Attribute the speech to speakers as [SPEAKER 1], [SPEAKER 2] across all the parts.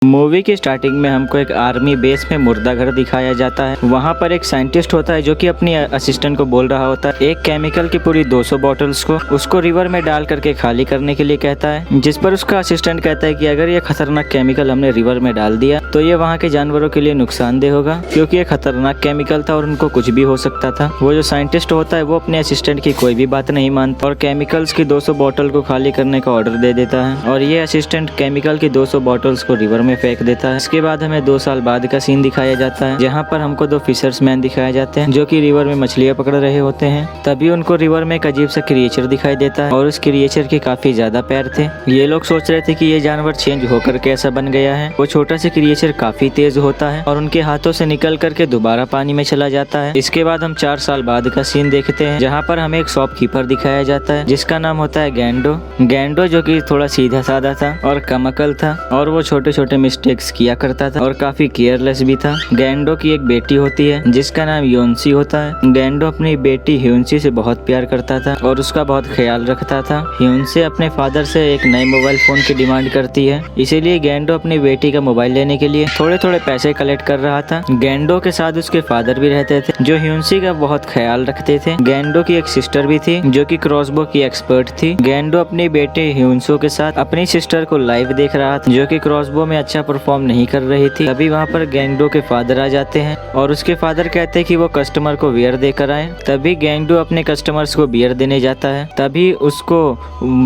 [SPEAKER 1] Movie की starting में हमको एक आर्मी बेस में मुर्दा घर दिखाया जाता है। वहाँ पर एक साइंटिस्ट होता है जो कि अपनी असिस्टेंट को बोल रहा होता है एक केमिकल की पूरी 200 बॉटल्स को उसको रिवर में डाल करके खाली करने के लिए कहता है, जिस पर उसका असिस्टेंट कहता है कि अगर ये खतरनाक केमिकल हमने रिवर में डाल दिया तो ये वहाँ के जानवरों के लिए नुकसानदेह होगा, क्योंकि ये खतरनाक केमिकल था और उनको कुछ भी हो सकता था। वो जो साइंटिस्ट होता है वो अपने असिस्टेंट की कोई भी बात नहीं मानता और केमिकल्स की 200 बॉटल को खाली करने का ऑर्डर दे देता है और ये असिस्टेंट केमिकल की 200 बॉटल्स को रिवर में फेंक देता है। इसके बाद हमें 2 साल बाद का सीन दिखाया जाता है, जहाँ पर हमको 2 फिशर्समैन दिखाए जाते हैं जो कि रिवर में मछलियाँ पकड़ रहे होते हैं। तभी उनको रिवर में एक अजीब सा क्रिएचर दिखाई देता है और उस क्रिएचर के काफी ज्यादा पैर थे। ये लोग सोच रहे थे कि ये जानवर चेंज होकर कैसा बन गया है। वो छोटा सा क्रिएचर काफी तेज होता है और उनके हाथों से निकल करके दोबारा पानी में चला जाता है। इसके बाद हम 4 साल बाद का सीन देखते हैं, जहाँ पर हमें एक शॉपकीपर दिखाया जाता है जिसका नाम होता है गैंडो, जो कि थोड़ा सीधा साधा था और कमअकल था और वो छोटे छोटे मिस्टेक्स किया करता था और काफी केयरलेस भी था। गैंडो की एक बेटी होती है जिसका नाम योन्सी होता है। गैंडो अपनी बेटी ह्यून्सी से बहुत प्यार करता था और उसका बहुत ख्याल रखता था। ह्यून्सी अपने फादर से एक नए मोबाइल फोन की डिमांड करती है, इसीलिए गैंडो अपनी बेटी का मोबाइल लेने के लिए थोड़े थोड़े पैसे कलेक्ट कर रहा था। गैंडो के साथ उसके फादर भी रहते थे जो ह्यून्सी का बहुत ख्याल रखते थे। गैंडो की एक सिस्टर भी थी जो कि क्रॉसबो की एक्सपर्ट थी। गैंडो अपनी बेटे ह्यून्सो के साथ अपनी सिस्टर को लाइव देख रहा था जो कि क्रॉसबो में अच्छा परफॉर्म नहीं कर रही थी। तभी वहाँ पर गैंडो के फादर आ जाते हैं और उसके फादर कहते हैं कि वो कस्टमर को बियर देकर आए। तभी गैंडो अपने कस्टमर्स को बियर देने जाता है। तभी उसको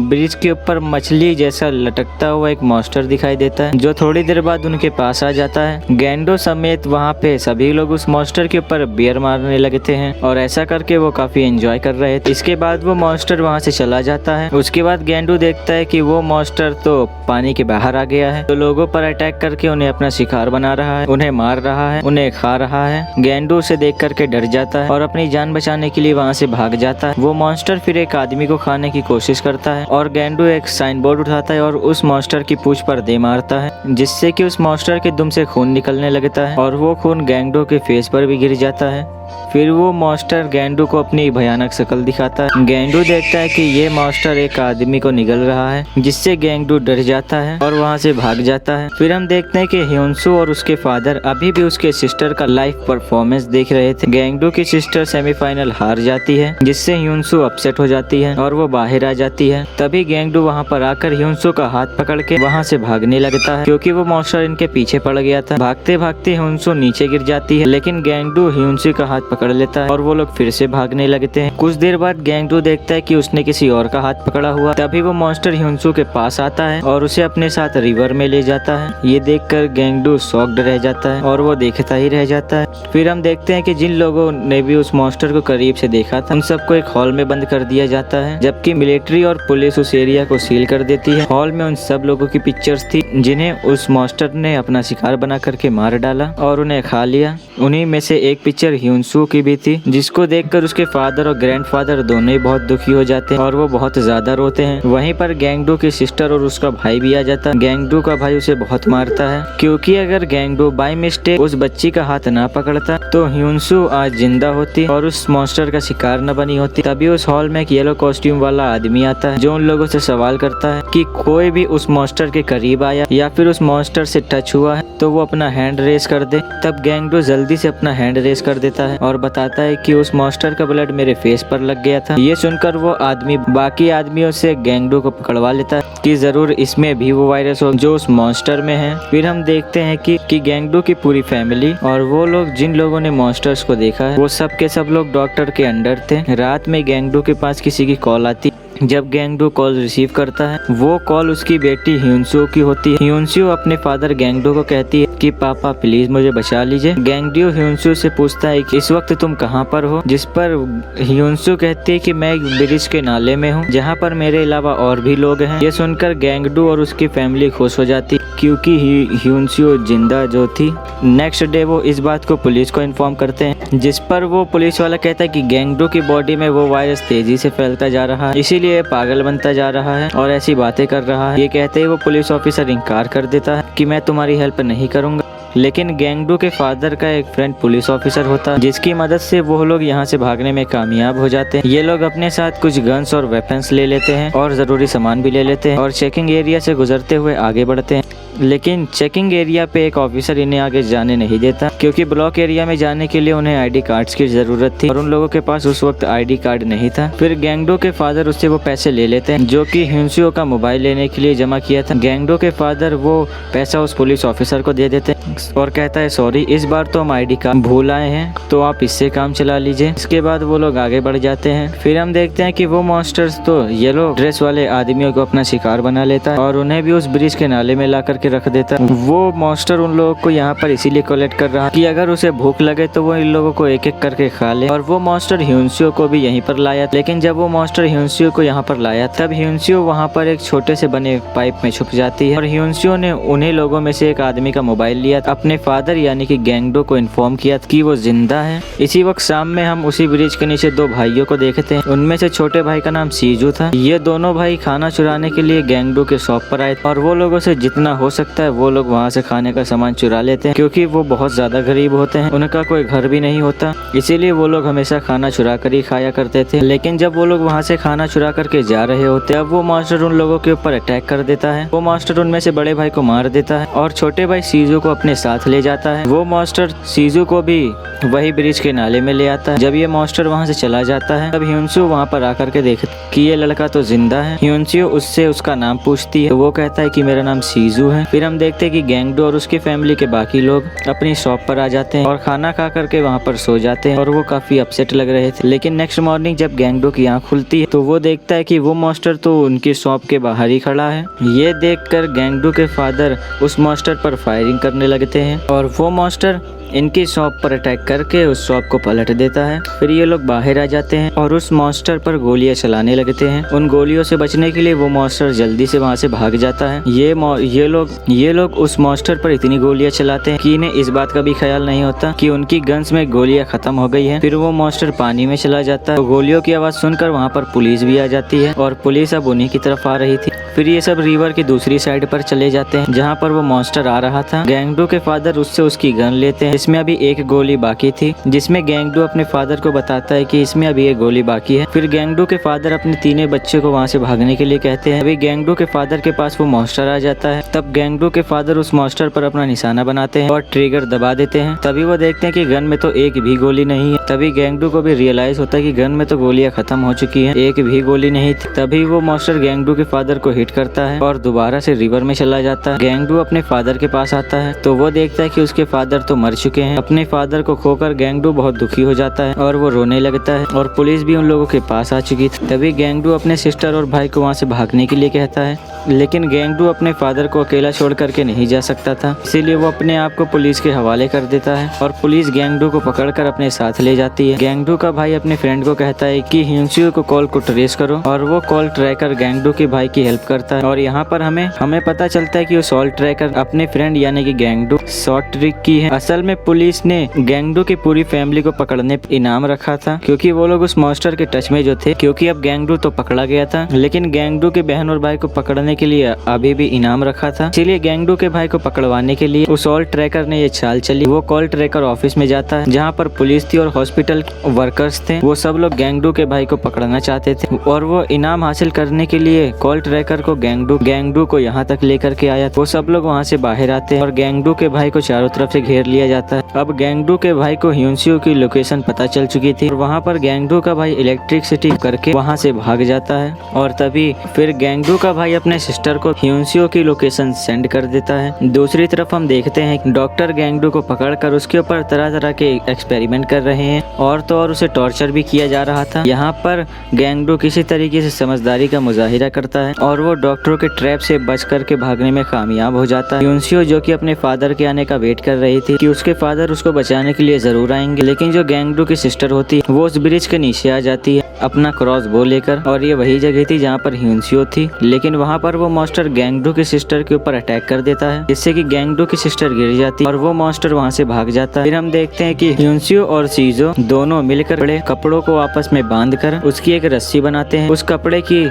[SPEAKER 1] ब्रिज के ऊपर मछली जैसा लटकता हुआ एक मॉन्स्टर दिखाई देता है जो थोड़ी देर बाद उनके पास आ जाता है। गैंडो समेत वहाँ पे सभी लोग उस मॉन्स्टर के ऊपर बियर मारने लगते हैं और ऐसा करके वो काफी एंजॉय कर रहे थे। इसके बाद वो मॉन्स्टर वहाँ से चला जाता है। उसके बाद गैंडो देखता है कि वो मॉन्स्टर तो पानी के बाहर आ गया है, तो लोगों पर अटैक करके उन्हें अपना शिकार बना रहा है, उन्हें मार रहा है, उन्हें खा रहा है। गैंडो उसे देख करके डर जाता है और अपनी जान बचाने के लिए वहाँ से भाग जाता है। वो मॉन्स्टर फिर एक आदमी को खाने की कोशिश करता है और गैंडो एक साइन बोर्ड उठाता है और उस मॉन्स्टर की पूंछ पर दे मारता है, जिससे कि उस मॉन्स्टर के दुम से खून निकलने लगता है और वो खून गैंडो के फेस पर भी गिर जाता है। फिर वो मॉन्स्टर गैंडो को अपनी भयानक शक्ल दिखाता है। गैंडो देखता है कि ये मॉन्स्टर एक आदमी को निगल रहा है, जिससे गैंडो डर जाता है और वहाँ से भाग जाता है। फिर हम देखते हैं कि ह्यून्सो और उसके फादर अभी भी उसके सिस्टर का लाइव परफॉर्मेंस देख रहे थे। गैंडो की सिस्टर सेमीफाइनल हार जाती है, जिससे ह्यून्सो अपसेट हो जाती है और वो बाहर आ जाती है। तभी गैंडो वहाँ पर आकर ह्यून्सो का हाथ पकड़ के वहाँ से भागने लगता है, क्योंकि वो मॉन्स्टर इनके पीछे पड़ गया था। भागते भागते ह्यून्सो नीचे गिर जाती है, लेकिन गैंडो ह्यून्सो का हाथ पकड़ लेता है और वो लोग फिर से भागने लगते हैं। कुछ देर बाद गैंडो देखता है कि उसने किसी और का हाथ पकड़ा हुआ। तभी वो मॉन्स्टर ह्यून्सो के पास आता है और उसे अपने साथ रिवर में ले जाता है। ये देखकर गैंडो शॉक्ड रह जाता है और वो देखता ही रह जाता है। फिर हम देखते हैं कि जिन लोगों ने भी उस मॉन्स्टर को करीब से देखा था उन सबको एक हॉल में बंद कर दिया जाता है, जबकि मिलिट्री और पुलिस उस एरिया को सील कर देती है। हॉल में उन सब लोगों की पिक्चर्स थी जिन्हें उस मॉन्स्टर ने अपना शिकार बना करके मार डाला और उन्हें खा लिया। उन्हीं में से एक पिक्चर ह्यून्सो की भी थी, जिसको देखकर उसके फादर और ग्रैंडफादर दोनों ही बहुत दुखी हो जाते हैं और वो बहुत ज्यादा रोते हैं। वहीं पर गैंडो की सिस्टर और उसका भाई भी आ जाता है। गैंडो का भाई उसे बहुत मारता है, क्योंकि अगर गैंडो बाय मिस्टेक उस बच्ची का हाथ ना पकड़ता तो ह्यून्सो आज जिंदा होती और उस मॉन्स्टर का शिकार न बनी होती। तभी उस हॉल में एक येलो कॉस्ट्यूम वाला आदमी आता है जो उन लोगों से सवाल करता है कि कोई भी उस मॉन्स्टर के करीब आया या फिर उस मॉन्स्टर से टच हुआ है तो वो अपना हैंड रेस कर दे। तब गैंडो जल्दी से अपना हैंड रेस कर देता है और बताता है कि उस मॉन्स्टर का ब्लड मेरे फेस पर लग गया था। ये सुनकर वो आदमी बाकी आदमियों से गैंडो को पकड़वा लेता है कि जरूर इसमें भी वो वायरस हो जो उस मॉन्स्टर में है। फिर हम देखते हैं कि गैंडो की पूरी फैमिली और वो लोग जिन लोगों ने मॉन्स्टर्स को देखा है वो सब के सब लोग डॉक्टर के अंडर थे। रात में गैंडो के पास किसी की कॉल आती। जब गैंडो कॉल रिसीव करता है वो कॉल उसकी बेटी ह्यून्सो की होती है। ह्यून्सो अपने फादर गैंडो को कहती है कि पापा प्लीज मुझे बचा लीजिए। गैंडो ह्यून्सो से पूछता है कि इस वक्त तुम कहाँ पर हो, जिस पर ह्यून्सो कहती है कि मैं एक ब्रिज के नाले में हूँ जहाँ पर मेरे अलावा और भी लोग हैं। ये सुनकर गैंडो और उसकी फैमिली खुश हो जाती क्योंकि ह्यून्सो जिंदा जो थी। नेक्स्ट डे वो इस बात को पुलिस को इन्फॉर्म करते हैं, जिस पर वो पुलिस वाला कहता है कि गैंडो की बॉडी में वो वायरस तेजी से फैलता जा रहा है, इसीलिए पागल बनता जा रहा है और ऐसी बातें कर रहा है। ये कहते ही वो पुलिस ऑफिसर इनकार कर देता है कि मैं तुम्हारी हेल्प नहीं करूंगा। लेकिन गैंगडू के फादर का एक फ्रेंड पुलिस ऑफिसर होता है, जिसकी मदद से वो लोग यहाँ से भागने में कामयाब हो जाते हैं। ये लोग अपने साथ कुछ गन्स और वेपन्स ले लेते हैं और जरूरी सामान भी ले लेते हैं और चेकिंग एरिया से गुजरते हुए आगे बढ़ते हैं। लेकिन चेकिंग एरिया पे एक ऑफिसर इन्हें आगे जाने नहीं देता, क्योंकि ब्लॉक एरिया में जाने के लिए उन्हें आईडी कार्ड्स की जरूरत थी और उन लोगों के पास उस वक्त आईडी कार्ड नहीं था। फिर गैंगडो के फादर उससे वो पैसे ले लेते हैं जो कि ह्यूनसियो का मोबाइल लेने के लिए जमा किया था। गैंगडो के फादर वो पैसा उस पुलिस ऑफिसर को दे देते हैं और कहता है सॉरी, इस बार तो हम आईडी कार्ड भूल आए हैं, तो आप इससे काम चला लीजिए। इसके बाद वो लोग आगे बढ़ जाते हैं। फिर हम देखते हैं कि वो मॉन्स्टर्स तो येलो ड्रेस वाले आदमियों को अपना शिकार बना लेता है और उन्हें भी उस ब्रिज के नाले में ला करके रख देता है। वो मॉन्स्टर उन लोगों को यहाँ पर इसीलिए कलेक्ट कर रहा है कि अगर उसे भूख लगे तो वो इन लोगों को एक एक करके खा ले। और वो मॉन्स्टर ह्यूनसियो को भी यहीं पर लाया, लेकिन जब वो मॉन्स्टर ह्यूनसियो को यहाँ पर लाया तब ह्यूनसियो वहाँ पर एक छोटे से बने पाइप में छुप जाती है और ह्यूनसियो ने उन्हीं लोगों में से एक आदमी का मोबाइल लिया, अपने फादर यानी कि गैंगडो को इन्फॉर्म किया कि वो जिंदा है। इसी वक्त शाम में हम उसी ब्रिज के नीचे दो भाइयों को देखते हैं। उनमें से छोटे भाई का नाम सीजू था। ये दोनों भाई खाना चुराने के लिए गैंगडो के शॉप पर आए और वो लोगों से जितना हो सकता है वो लोग वहाँ से खाने का सामान चुरा लेते हैं, क्योंकि वो बहुत ज्यादा गरीब होते हैं, उनका कोई घर भी नहीं होता, इसीलिए वो लोग हमेशा खाना चुरा कर ही खाया करते थे। लेकिन जब वो लोग वहाँ से खाना चुरा करके जा रहे होते अब वो मास्टर उन लोगों के ऊपर अटैक कर देता है। वो मास्टर उनमें से बड़े भाई को मार देता है और छोटे भाई सीजू को अपने साथ ले जाता है। वो मास्टर सीजू को भी वही ब्रिज के नाले में ले आता है। जब ये मास्टर वहाँ से चला जाता है तब ह्यूनसियो वहाँ पर आकर के देखता कि ये लड़का तो जिंदा है। ह्यूनसियो उससे उसका नाम पूछती है, वो कहता है कि मेरा नाम सीजू है। फिर हम देखते हैं कि गैंगडो और उसकी फैमिली के बाकी लोग अपनी शॉप पर आ जाते हैं और खाना खा करके वहाँ पर सो जाते हैं और वो काफी अपसेट लग रहे थे। लेकिन नेक्स्ट मॉर्निंग जब गैंगडो की आँख खुलती है तो वो देखता है कि वो मास्टर तो उनकी शॉप के बाहर ही खड़ा है। ये देखकर गैंगडो के फादर उस मास्टर पर फायरिंग करने लगते हैं और वो मास्टर इनकी शॉप पर अटैक करके उस शॉप को पलट देता है। फिर ये लोग बाहर आ जाते हैं और उस मॉन्स्टर पर गोलियां चलाने लगते हैं। उन गोलियों से बचने के लिए वो मॉन्स्टर जल्दी से वहां से भाग जाता है। ये लोग उस मॉन्स्टर पर इतनी गोलियां चलाते हैं कि इन्हें इस बात का भी ख्याल नहीं होता कि उनकी गन्स में गोलियां खत्म हो गई है। फिर वो मॉन्स्टर पानी में चला जाता है। तो गोलियों की आवाज सुनकर वहाँ पर पुलिस भी आ जाती है और पुलिस अब उन्हीं की तरफ आ रही थी। फिर ये सब रिवर की दूसरी साइड पर चले जाते हैं जहाँ पर वो मॉन्स्टर आ रहा था। गैंगडो के फादर उससे उसकी गन लेते हैं। इसमें अभी एक गोली बाकी थी, जिसमें गैंगडो अपने फादर को बताता है कि इसमें अभी एक गोली बाकी है। फिर गैंगडो के फादर अपने तीनों बच्चे को वहाँ से भागने के लिए कहते हैं। अभी गैंगडो के फादर के पास वो मॉन्स्टर आ जाता है। तब गैंगडो के फादर उस मॉन्स्टर पर अपना निशाना बनाते हैं और ट्रिगर दबा देते हैं। तभी वो देखते हैं कि गन में तो एक भी गोली नहीं है। तभी गैंगडो को भी रियलाइज होता है कि गन में तो गोलियां खत्म हो चुकी है, एक भी गोली नहीं थी। तभी वो मॉन्स्टर गैंगडो के फादर को हिट करता है और दोबारा से रिवर में चला जाता है। गैंगडो अपने फादर के पास आता है तो वो देखता है कि उसके फादर तो मर चुके हैं। अपने फादर को खोकर गैंगडो बहुत दुखी हो जाता है और वो रोने लगता है और पुलिस भी उन लोगों के पास आ चुकी थी। तभी गैंगडो अपने सिस्टर और भाई को वहाँ से भागने के लिए कहता है, लेकिन गैंगडो अपने फादर को अकेला छोड़ करके नहीं जा सकता था, इसीलिए वो अपने आप को पुलिस के हवाले कर देता है और पुलिस गैंगडो को पकड़कर अपने साथ ले जाती है। गैंगडो का भाई अपने फ्रेंड को कहता है कि ह्यूनसियो को कॉल को ट्रेस करो और वो कॉल ट्रैकर गैंगडो के भाई की हेल्प करता है। और यहाँ पर हमें पता चलता है कि वो सॉल ट्रैकर अपने फ्रेंड यानी कि गैंगडो शॉर्ट ट्रिक की है। असल में पुलिस ने गैंगडो की पूरी फैमिली को पकड़ने इनाम रखा था, क्योंकि वो लोग उस मॉन्स्टर के टच में जो थे, क्योंकि अब गैंगडो तो पकड़ा गया था, लेकिन गैंगडो के बहन और भाई को पकड़ने के लिए अभी भी इनाम रखा था। इसीलिए गैंगडो के भाई को पकड़वाने के लिए उस कॉल ट्रैकर ने ये चाल चली। वो कॉल ट्रैकर ऑफिस में जाता है जहाँ पर पुलिस थी और हॉस्पिटल वर्कर्स थे। वो सब लोग गैंगडो के भाई को पकड़ना चाहते थे और वो इनाम हासिल करने के लिए कॉल ट्रैकर को गैंगडो को यहाँ तक लेकर के आया। वो सब लोग वहाँ से बाहर आते हैं और गैंगडो के भाई को चारों तरफ से घेर लिया जाता है। अब गैंगडो के भाई को ह्यूनसियो की लोकेशन पता चल चुकी थी और वहाँ पर गैंगडो का भाई इलेक्ट्रिसिटी करके वहाँ से भाग जाता है। और तभी फिर गैंगडो का भाई अपने सिस्टर को ह्यूनसियो की लोकेशन सेंड कर देता है। दूसरी तरफ हम देखते हैं डॉक्टर गैंगडो को पकड़कर उसके ऊपर तरह तरह के एक्सपेरिमेंट कर रहे हैं और तो और उसे टॉर्चर भी किया जा रहा था। यहाँ पर गैंगडो किसी तरीके से समझदारी का मुजाहिरा करता है और वो डॉक्टरों के ट्रैप से बच करके भागने में कामयाब हो जाता है। ह्यूनसियो जो कि अपने फादर के आने का वेट कर रही थी कि उसके फादर उसको बचाने के लिए जरूर आएंगे, लेकिन जो गैंगडू की सिस्टर होती है वो उस ब्रिज के नीचे आ जाती है अपना क्रॉस बो लेकर, और ये वही जगह थी जहाँ पर ह्यूनसियो थी। लेकिन वहाँ पर वो मॉन्स्टर गैंगडू की सिस्टर के ऊपर अटैक कर देता है, जिससे कि गैंगडू की सिस्टर गिर जाती है और वो मॉन्स्टर वहाँ से भाग जाता है। फिर हम देखते हैं कि ह्यूनसियो और सीजो दोनों मिलकर बड़े कपड़ों को आपस में बांधकर उसकी एक रस्सी बनाते हैं। उस कपड़े की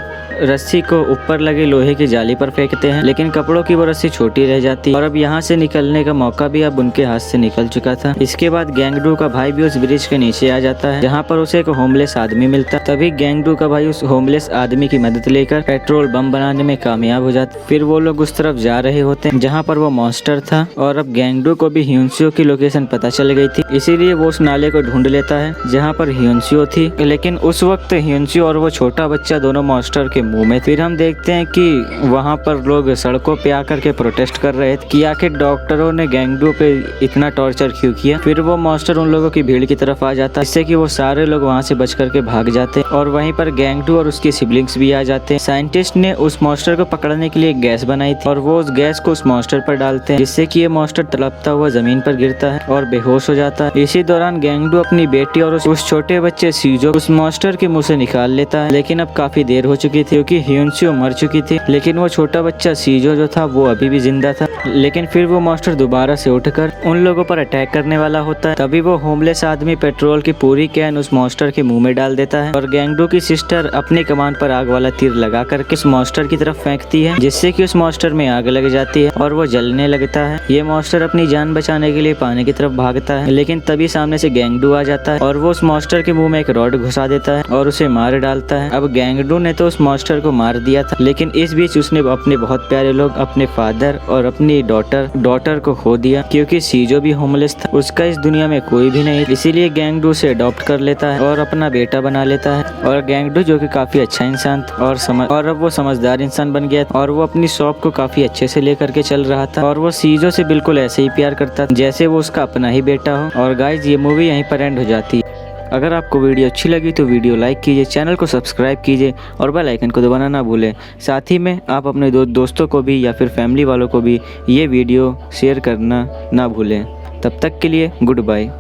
[SPEAKER 1] रस्सी को ऊपर लगे लोहे की जाली पर फेंकते हैं, लेकिन कपड़ों की वो रस्सी छोटी रह जाती है और अब यहाँ से निकलने का मौका भी अब उनके हाथ से निकल चुका था। इसके बाद गैंगडू का भाई भी उस ब्रिज के नीचे आ जाता है, जहाँ पर उसे एक होमलेस आदमी मिलता है। तभी गैंगडू का भाई उस होमलेस आदमी की मदद लेकर पेट्रोल बम बनाने में कामयाब हो जाता है। फिर वो लोग उस तरफ जा रहे होते हैं जहाँ पर वो मॉन्स्टर था, और अब गैंगडू को भी ह्यूनसियो की लोकेशन पता चल गई थी, इसीलिए वो उस नाले को ढूंढ लेता है जहाँ पर ह्यूनसियो थी। लेकिन उस वक्त ह्यूनसियो और वो छोटा बच्चा दोनों मॉन्स्टर के मुंह में। फिर हम देखते हैं कि वहाँ पर लोग सड़कों पे आकर के प्रोटेस्ट कर रहे थे कि आखिर डॉक्टरों ने गैंगडू पे इतना टॉर्चर क्यों किया। फिर वो मॉन्स्टर उन लोगों की भीड़ की तरफ आ जाता है, जिससे कि वो सारे लोग वहाँ से बच करके भाग जाते हैं और वहीं पर गैंगडू और उसके सिबलिंग्स भी आ जाते हैं। साइंटिस्ट ने उस मॉन्स्टर को पकड़ने के लिए एक गैस बनाई थी और वो उस गैस को उस मॉन्स्टर पर डालते हैं, जिससे कि ये मॉन्स्टर तड़पता हुआ जमीन पर गिरता है और बेहोश हो जाता है। इसी दौरान गैंगडू अपनी बेटी और उस छोटे बच्चे सीजो उस मॉन्स्टर के मुंह से निकाल लेता है, लेकिन अब काफी देर हो चुकी थी क्योंकि ह्यूनसियो मर चुकी थी। लेकिन वो छोटा बच्चा सीजो जो था वो अभी भी जिंदा था। लेकिन फिर वो मॉन्स्टर दोबारा से उठकर उन लोगों पर अटैक करने वाला होता है। तभी वो होमलेस आदमी पेट्रोल की पूरी कैन उस मॉन्स्टर के मुंह में डाल देता है और गैंगडू की सिस्टर अपनी कमान पर आग वाला तीर लगा करके उस मॉन्स्टर की तरफ फेंकती है, जिससे कि उस मॉन्स्टर में आग लग जाती है और वो जलने लगता है। ये मॉन्स्टर अपनी जान बचाने के लिए पानी की तरफ भागता है, लेकिन तभी सामने से गैंगडू आ जाता है और वो उस मॉन्स्टर के मुंह में एक रॉड घुसा देता है और उसे मार डालता है। अब गैंगडू ने तो उस मॉन्स्टर को मार दिया था, लेकिन इस बीच उसने अपने बहुत प्यारे लोग अपने फादर और अपनी डॉटर को खो दिया, क्योंकि सीजो भी होमलेस था, उसका इस दुनिया में कोई भी नहीं। इसीलिए गैंगडू उसे अडॉप्ट कर लेता है और अपना बेटा बना लेता है। और गैंगडू जो कि काफी अच्छा इंसान था और अब वो समझदार इंसान बन गया और वो अपनी शॉप को काफी अच्छे से लेकर के चल रहा था और वो सीजो से बिल्कुल ऐसे ही प्यार करता था जैसे वो उसका अपना ही बेटा हो। और गाइज ये मूवी यहीं पर एंड हो जाती है। अगर आपको वीडियो अच्छी लगी तो वीडियो लाइक कीजिए, चैनल को सब्सक्राइब कीजिए और बेल आइकन को दबाना ना भूलें। साथ ही में आप अपने दोस्तों को भी या फिर फैमिली वालों को भी ये वीडियो शेयर करना ना भूलें। तब तक के लिए गुड बाय।